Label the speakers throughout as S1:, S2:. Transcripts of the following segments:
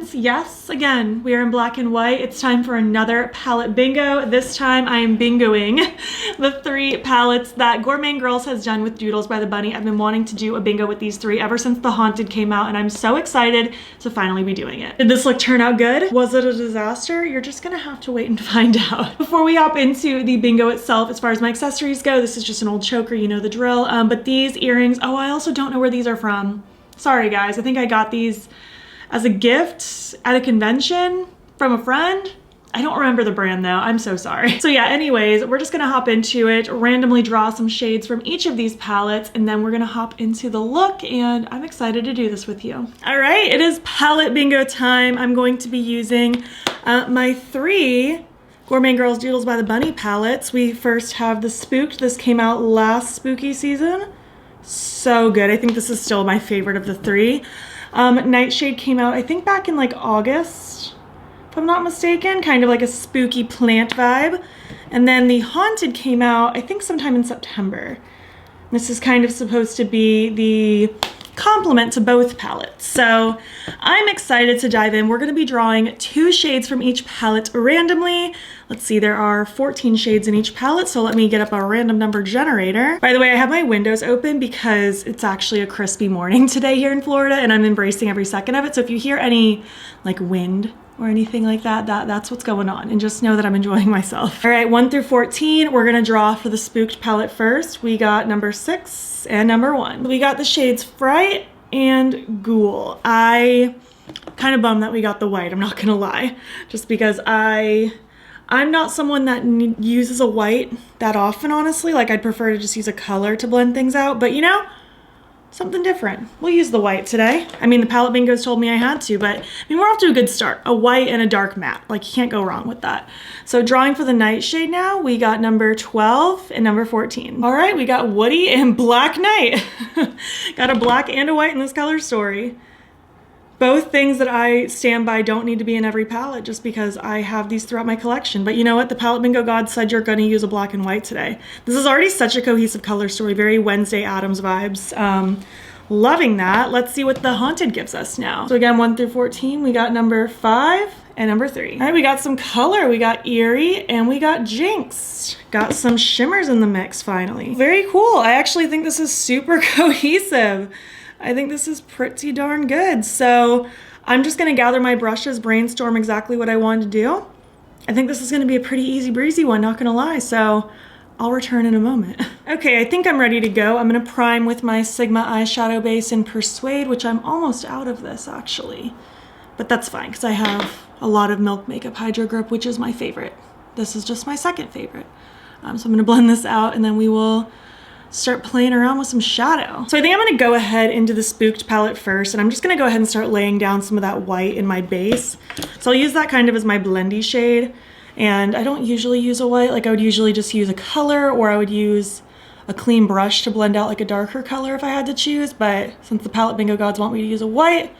S1: friends, yes, again, we are in black and white. It's time for another palette bingo. This time I am bingoing the 3 palettes that Gourmande Girls has done with Doodles by the Bunny. I've been wanting to do a bingo with these 3 ever since the Haunted came out, and I'm so excited to finally be doing it. Did this look turn out good? Was it a disaster? You're just gonna have to wait and find out. Before we hop into the bingo itself, as far as my accessories go, this is just an old choker, you know the drill. But these earrings, oh, I also don't know where these are from. Sorry guys, I think I got these as a gift at a convention from a friend. I don't remember the brand though, I'm so sorry. So yeah, anyways, we're just gonna hop into it, randomly draw some shades from each of these palettes, and then we're gonna hop into the look, and I'm excited to do this with you. All right, it is palette bingo time. I'm going to be using my 3 Gourmande Girls Doodles by the Bunny palettes. We first have the Spooked. This came out last spooky season. So good. I think this is still my favorite of the 3. Nightshade came out, I think back in like August, if I'm not mistaken, kind of like a spooky plant vibe. And then the Haunted came out, I think sometime in September. This is kind of supposed to be the complement to both palettes. So I'm excited to dive in. We're going to be drawing 2 shades from each palette randomly. Let's see, there are 14 shades in each palette, so let me get up a random number generator. By the way, I have my windows open because it's actually a crispy morning today here in Florida, and I'm embracing every second of it. So if you hear any like wind or anything like that, that's what's going on, and just know that I'm enjoying myself. All right, 1 through 14, we're gonna draw for the Spooked palette first. We got number 6 and number 1. We got the shades Fright and Ghoul. I kind of bummed that we got the white, I'm not gonna lie, just because I'm not someone that uses a white that often, honestly. Like, I'd prefer to just use a color to blend things out, but you know, something different. We'll use the white today. I mean, the palette bingos told me I had to, but I mean, we're off to a good start. A white and a dark matte. Like, you can't go wrong with that. So drawing for the Nightshade now, we got number 12 and number 14. All right, we got Woody and Black Knight. Got a black and a white in this color story. Both things that I stand by don't need to be in every palette just because I have these throughout my collection. But you know what? The palette bingo god said you're going to use a black and white today. This is already such a cohesive color story, very Wednesday Addams vibes. Loving that. Let's see what the Haunted gives us now. So again, 1 through 14, we got number 5 and number 3. All right, we got some color. We got Eerie and we got Jinx. Got some shimmers in the mix finally. Very cool. I actually think this is super cohesive. I think this is pretty darn good. So I'm just gonna gather my brushes, brainstorm exactly what I want to do. I think this is gonna be a pretty easy breezy one, not gonna lie. So I'll return in a moment. Okay, I think I'm ready to go. I'm gonna prime with my Sigma eyeshadow base in Persuade, which I'm almost out of this actually. But that's fine, because I have a lot of Milk Makeup Hydro Grip, which is my favorite. This is just my second favorite. So I'm gonna blend this out and then we will start playing around with some shadow. So I think I'm gonna go ahead into the Spooked palette first, and I'm just gonna go ahead and start laying down some of that white in my base. So I'll use that kind of as my blendy shade, and I don't usually use a white. Like, I would usually just use a color, or I would use a clean brush to blend out like a darker color if I had to choose, but since the palette bingo gods want me to use a white,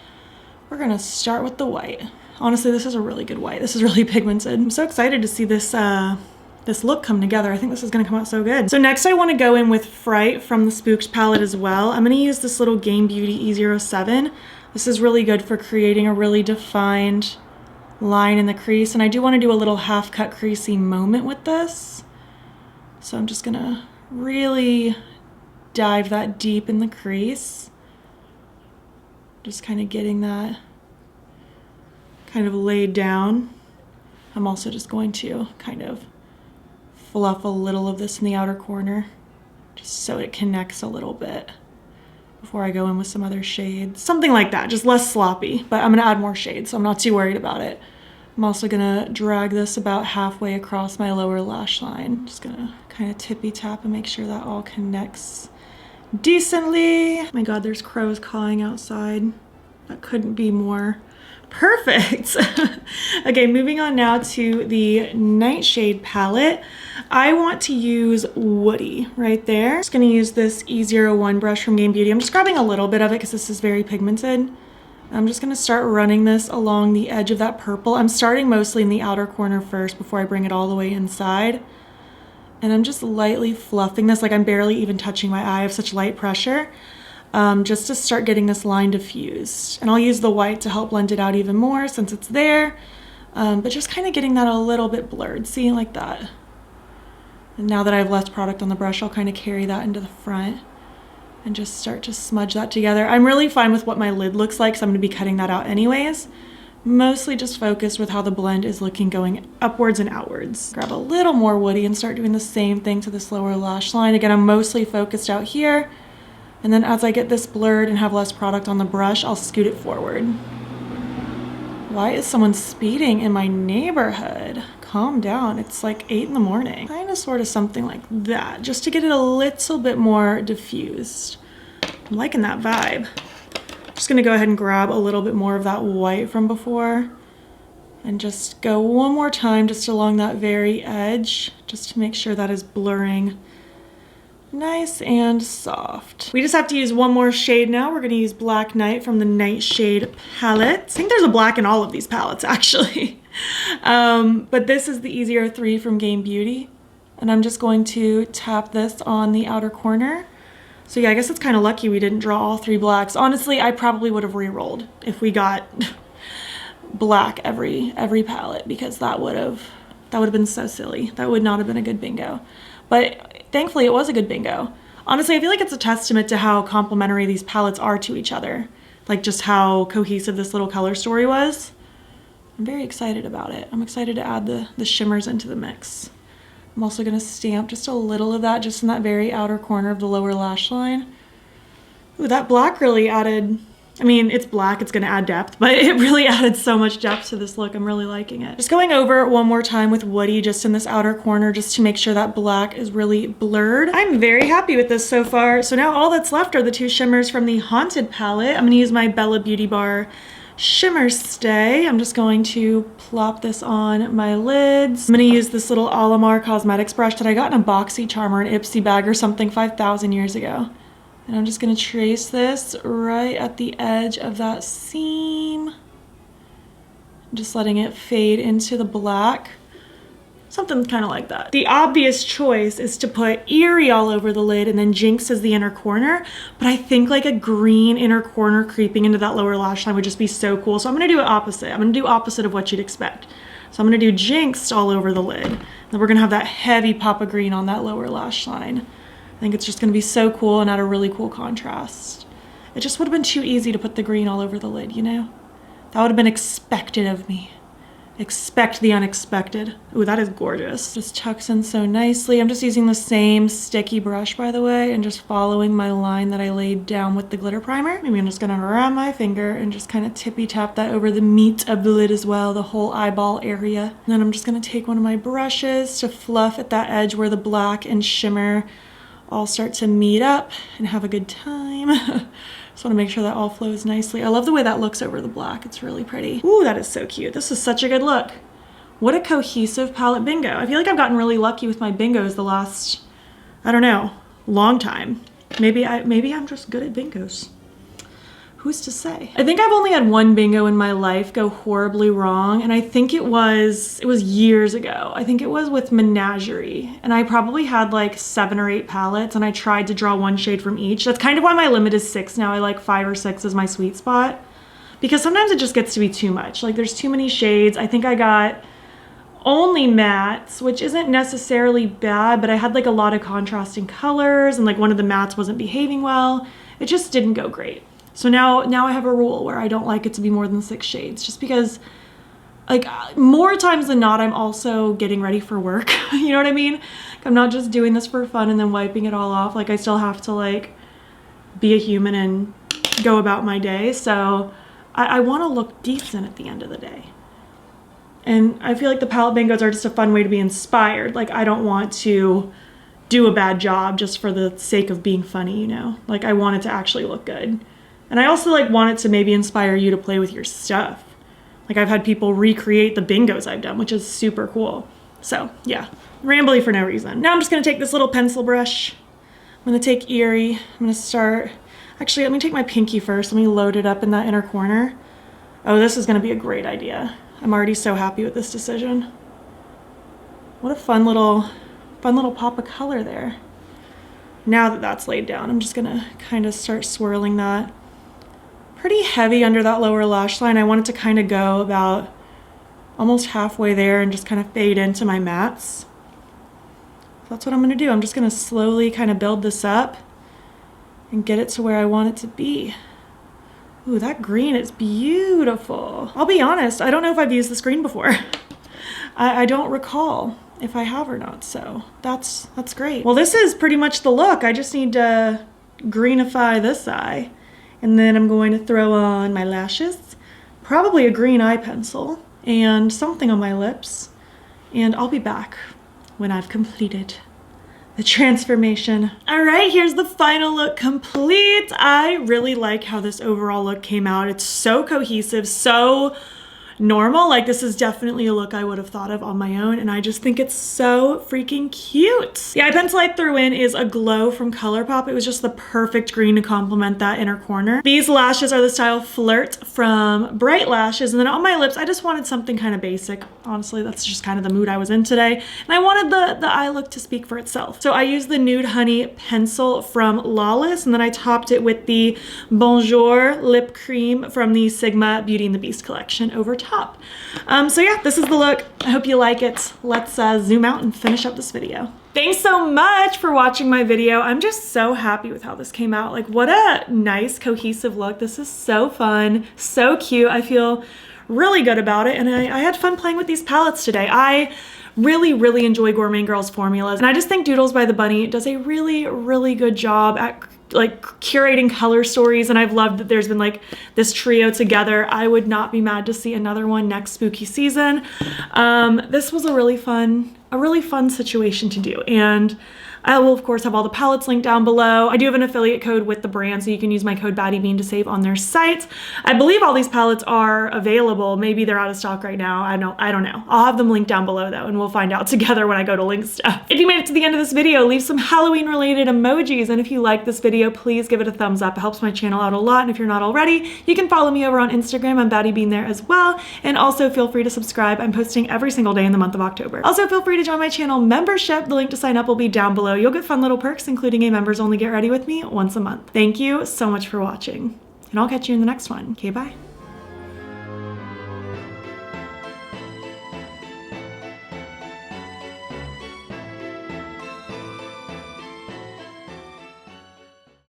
S1: we're gonna start with the white. Honestly, this is a really good white. This is really pigmented. I'm so excited to see this this look come together. I think this is gonna come out so good. So next I wanna go in with Fright from the Spooked palette as well. I'm gonna use this little Game Beauty E07. This is really good for creating a really defined line in the crease, and I do wanna do a little half cut creasy moment with this. So I'm just gonna really dive that deep in the crease. Just kind of getting that kind of laid down. I'm also just going to kind of fluff a little of this in the outer corner just so it connects a little bit before I go in with some other shades. Something like that, just less sloppy, but I'm gonna add more shades, so I'm not too worried about it. I'm also gonna drag this about halfway across my lower lash line. Just gonna kind of tippy tap and make sure that all connects decently. Oh my God, there's crows cawing outside. That couldn't be more perfect. Okay, moving on now to the Nightshade palette. I want to use Woody right there. Just gonna use this E01 brush from Game Beauty. I'm just grabbing a little bit of it because this is very pigmented. I'm just gonna start running this along the edge of that purple. I'm starting mostly in the outer corner first before I bring it all the way inside. And I'm just lightly fluffing this, like I'm barely even touching my eye. I have such light pressure. just to start getting this line diffused. And I'll use the white to help blend it out even more since it's there, but just kind of getting that a little bit blurred, see, like that. And now that I have less product on the brush, I'll kind of carry that into the front and just start to smudge that together. I'm really fine with what my lid looks like, so I'm gonna be cutting that out anyways. Mostly just focused with how the blend is looking going upwards and outwards. Grab a little more woody and start doing the same thing to this lower lash line. Again, I'm mostly focused out here. And then as I get this blurred and have less product on the brush, I'll scoot it forward. Why is someone speeding in my neighborhood? Calm down, it's like 8 in the morning. Kind of sort of something like that, just to get it a little bit more diffused. I'm liking that vibe. Just gonna go ahead and grab a little bit more of that white from before and just go one more time just along that very edge, just to make sure that is blurring nice and soft. We just have to use one more shade now. We're gonna use Black Night from the Nightshade palette. I think there's a black in all of these palettes actually. But this is the easier 3 from Game Beauty. And I'm just going to tap this on the outer corner. So yeah, I guess it's kind of lucky we didn't draw all 3 blacks. Honestly, I probably would have re-rolled if we got black every palette, because that would have been so silly. That would not have been a good bingo. But thankfully it was a good bingo. Honestly, I feel like it's a testament to how complementary these palettes are to each other. Like just how cohesive this little color story was. I'm very excited about it. I'm excited to add the shimmers into the mix. I'm also gonna stamp just a little of that just in that very outer corner of the lower lash line. Ooh, that black really added, I mean, it's black, it's gonna add depth, but it really added so much depth to this look. I'm really liking it. Just going over one more time with Woody just in this outer corner just to make sure that black is really blurred. I'm very happy with this so far. So now all that's left are the 2 shimmers from the Haunted palette. I'm gonna use my Bella Beauty Bar shimmer stay. I'm just going to plop this on my lids. I'm gonna use this little Lmao Cosmetics brush that I got in a Boxy Charm or an Ipsy bag or something 5,000 years ago. And I'm just gonna trace this right at the edge of that seam. Just letting it fade into the black. Something kind of like that. The obvious choice is to put Eerie all over the lid and then Jinx as the inner corner, but I think like a green inner corner creeping into that lower lash line would just be so cool. So I'm gonna do it opposite. I'm gonna do opposite of what you'd expect. So I'm gonna do Jinx all over the lid. Then we're gonna have that heavy pop of green on that lower lash line. I think it's just gonna be so cool and add a really cool contrast. It just would have been too easy to put the green all over the lid, you know? That would have been expected of me. Expect the unexpected. Ooh, that is gorgeous. Just tucks in so nicely. I'm just using the same sticky brush, by the way, and just following my line that I laid down with the glitter primer. Maybe I'm just gonna run my finger and just kind of tippy tap that over the meat of the lid as well, the whole eyeball area. And then I'm just gonna take one of my brushes to fluff at that edge where the black and shimmer all start to meet up and have a good time. Just want to make sure that all flows nicely. I love the way that looks over the black. It's really pretty. Ooh, that is so cute. This is such a good look. What a cohesive palette bingo. I feel like I've gotten really lucky with my bingos the last, I don't know, long time. Maybe I'm just good at bingos. Who's to say? I think I've only had one bingo in my life go horribly wrong, and I think it was years ago. I think it was with Menagerie, and I probably had like 7 or 8 palettes, and I tried to draw 1 shade from each. That's kind of why my limit is 6 now. I like 5 or 6 as my sweet spot, because sometimes it just gets to be too much. Like there's too many shades. I think I got only mattes, which isn't necessarily bad, but I had like a lot of contrasting colors, and like one of the mattes wasn't behaving well. It just didn't go great. So now I have a rule where I don't like it to be more than 6 shades, just because like more times than not, I'm also getting ready for work. You know what I mean? I'm not just doing this for fun and then wiping it all off. Like I still have to like be a human and go about my day. So I want to look decent at the end of the day. And I feel like the palette bingos are just a fun way to be inspired. Like I don't want to do a bad job just for the sake of being funny, you know? Like I want it to actually look good. And I also like want it to maybe inspire you to play with your stuff. Like I've had people recreate the bingos I've done, which is super cool. So yeah, rambly for no reason. Now I'm just gonna take this little pencil brush. I'm gonna take Eerie. I'm gonna start, actually let me take my pinky first. Let me load it up in that inner corner. Oh, this is gonna be a great idea. I'm already so happy with this decision. What a fun little pop of color there. now that that's laid down, I'm just gonna kind of start swirling that pretty heavy under that lower lash line. I want it to kind of go about almost halfway there and just kind of fade into my mats. That's what I'm gonna do. I'm just gonna slowly kind of build this up and get it to where I want it to be. Ooh, that green is beautiful. I'll be honest, I don't know if I've used this green before. I don't recall if I have or not, so that's great. Well, this is pretty much the look. I just need to greenify this eye. And then I'm going to throw on my lashes, probably a green eye pencil, and something on my lips. And I'll be back when I've completed the transformation. All right, here's the final look complete. I really like how this overall look came out. It's so cohesive, so normal. Like, this is definitely a look I would have thought of on my own, and I just think it's so freaking cute. The eye pencil I threw in is a Glow from ColourPop. It was just the perfect green to complement that inner corner. These lashes are the style Flirt from Bright Lashes, and then on my lips, I just wanted something kind of basic. Honestly, that's just kind of the mood I was in today, and I wanted the eye look to speak for itself. So I used the Nude Honey pencil from Lawless, and then I topped it with the Bonjour lip cream from the Sigma Beauty and the Beast collection over top. So yeah, this is the look. I hope you like it. Let's zoom out and finish up this video. Thanks so much for watching my video. I'm just so happy with how this came out. Like, what a nice cohesive look. This is so fun, so cute. I feel really good about it, and I had fun playing with these palettes today. I really enjoy Gourmande Girls formulas, and I just think Doodles by the Bunny does a really good job at like curating color stories, and I've loved that there's been like this trio together. I would not be mad to see another one next spooky season. This was a really fun situation to do, and I will of course have all the palettes linked down below. I do have an affiliate code with the brand, so you can use my code battybean to save on their site. I believe all these palettes are available. Maybe they're out of stock right now. I don't know. I'll have them linked down below though, and we'll find out together when I go to link stuff. If you made it to the end of this video, leave some Halloween related emojis, and if you like this video, please give it a thumbs up. It helps my channel out a lot, and if you're not already, you can follow me over on Instagram. I'm battybean there as well, and also feel free to subscribe. I'm posting every single day in the month of October. Also feel free to join my channel membership. The link to sign up will be down below. You'll get fun little perks, including a members only get ready with me once a month. Thank you so much for watching, and I'll catch you in the next one. Okay, bye.